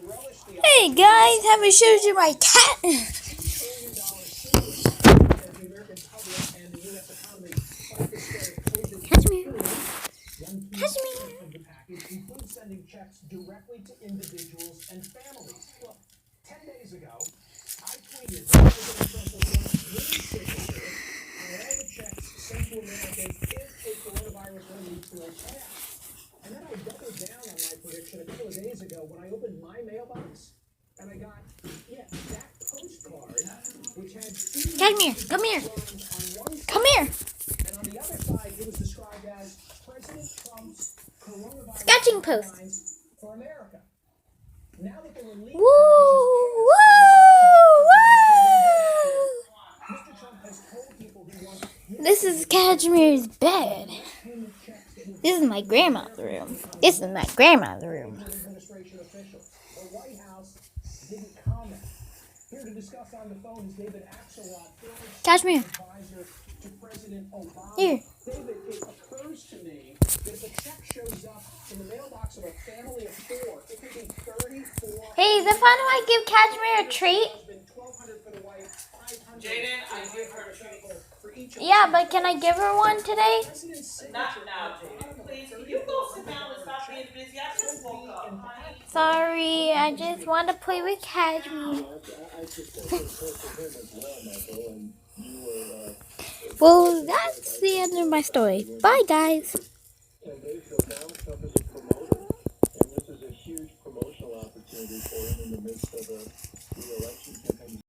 Hey guys, haven't showed you my cat. Cashmere. Cashmere. Includes sending checks directly to individuals and families. Well, 10 days ago, I tweeted that President Trump would want green signature on all the checks sent to Americans if a coronavirus relief bill passed. And then I doubled down on my prediction a couple of days ago when I opened my mailbox and I got, that postcard, which had Cashmere, come here. Come here. and on the other side, it was described as President Trump's coronavirus Sketching post. guidelines for America. Now that the relief Woo! Woo! Woo! Mr. Trump has told people he wants This is Cashmere's bed. This is my grandma's room. This is my grandma's room. administration officials. The White House didn't comment. Here to discuss on the phone is David Axelrod, former Cashmere. advisor to President Obama. Here. David, it occurs to me that if a check shows up in the mailbox of a family of 4, it could be 34. Hey, is it fun if I give Cashmere a treat? $1,200 for the wife, $500 Jaden, I give her a treat. for each of Yeah, but can I give her one today? Not now, Jaden. Please, can you go sit down and stop being busy? I just woke up, honey. Sorry, I just want to play with Cashmere. Well, that's the end of my story. Bye, guys. And they feel Donald Trump is a promoter, and this is a huge promotional opportunity for him in the midst of a re-election campaign.